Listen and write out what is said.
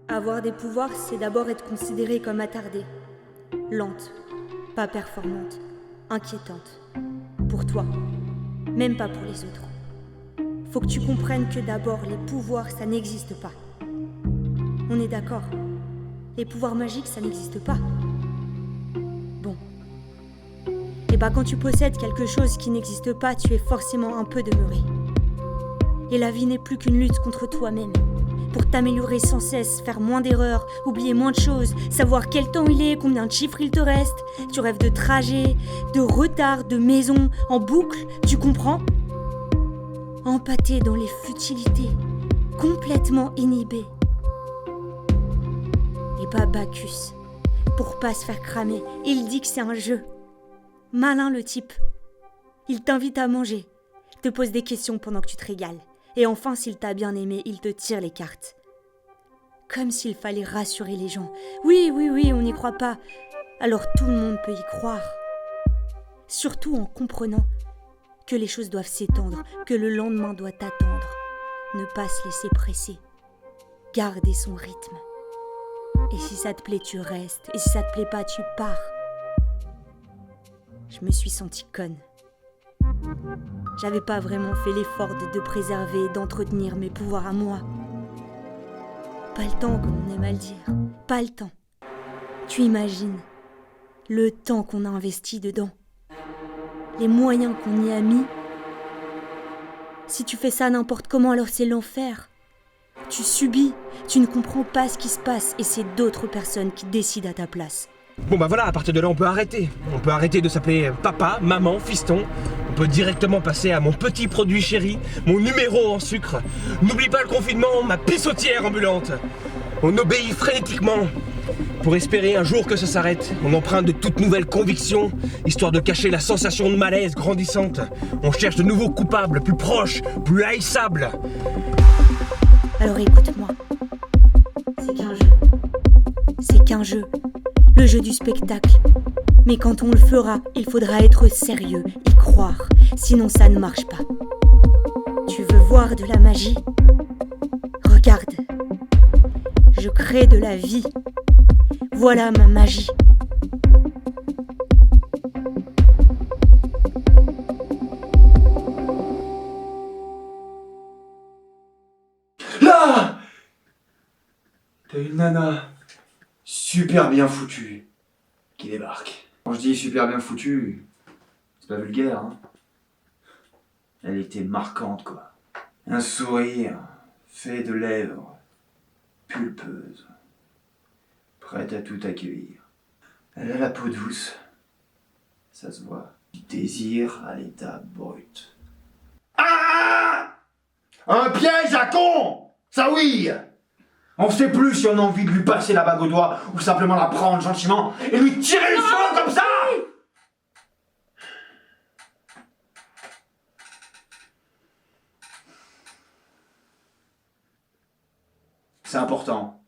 Avoir des pouvoirs, c'est d'abord être considérée comme attardée, lente, pas performante, inquiétante. Pour toi, même pas pour les autres. Faut que tu comprennes que d'abord, les pouvoirs, ça n'existe pas. On est d'accord. Les pouvoirs magiques, ça n'existe pas. Bon. Et bah quand tu possèdes quelque chose qui n'existe pas, tu es forcément un peu demeuré. Et la vie n'est plus qu'une lutte contre toi-même. Pour t'améliorer sans cesse, faire moins d'erreurs, oublier moins de choses, savoir quel temps il est, combien de chiffres il te reste. Tu rêves de trajets, de retards, de maisons, en boucle, tu comprends ? Empâté dans les futilités, complètement inhibé. Et bah Bacchus, pour pas se faire cramer, il dit que c'est un jeu. Malin le type. Il t'invite à manger, te pose des questions pendant que tu te régales. Et enfin, s'il t'a bien aimé, il te tire les cartes. Comme s'il fallait rassurer les gens. Oui, on n'y croit pas. Alors tout le monde peut y croire. Surtout en comprenant que les choses doivent s'étendre, que le lendemain doit attendre. Ne pas se laisser presser. Garder son rythme. Et si ça te plaît, tu restes. Et si ça te plaît pas, tu pars. Je me suis sentie conne. J'avais pas vraiment fait l'effort de préserver et d'entretenir mes pouvoirs à moi. Pas le temps, comme on aime à le dire. Pas le temps. Tu imagines le temps qu'on a investi dedans. Les moyens qu'on y a mis. Si tu fais ça n'importe comment, alors c'est l'enfer. Tu subis, tu ne comprends pas ce qui se passe et c'est d'autres personnes qui décident à ta place. Bon bah voilà, à partir de là on peut arrêter. On peut arrêter de s'appeler papa, maman, fiston. On peut directement passer à mon petit produit chéri, mon numéro en sucre. N'oublie pas le confinement, ma pissotière ambulante. On obéit frénétiquement pour espérer un jour que ça s'arrête. On emprunte de toutes nouvelles convictions, histoire de cacher la sensation de malaise grandissante. On cherche de nouveaux coupables, plus proches, plus haïssables. Alors écoute-moi. C'est qu'un jeu. C'est qu'un jeu. Le jeu du spectacle. Mais quand on le fera, il faudra être sérieux, y croire. Sinon ça ne marche pas. Tu veux voir de la magie ? Regarde. Je crée de la vie. Voilà ma magie. Là, t'as une nana super bien foutue qui débarque. Quand je dis super bien foutue, c'est pas vulgaire, hein. Elle était marquante, quoi. Un sourire fait de lèvres pulpeuses, prête à tout accueillir. Elle a la peau douce, ça se voit. Du désir à l'état brut. Ah! Un piège à con! Ça oui! On sait plus si on a envie de lui passer la bague au doigt ou simplement la prendre gentiment et lui tirer le cheveu comme ça! C'est important.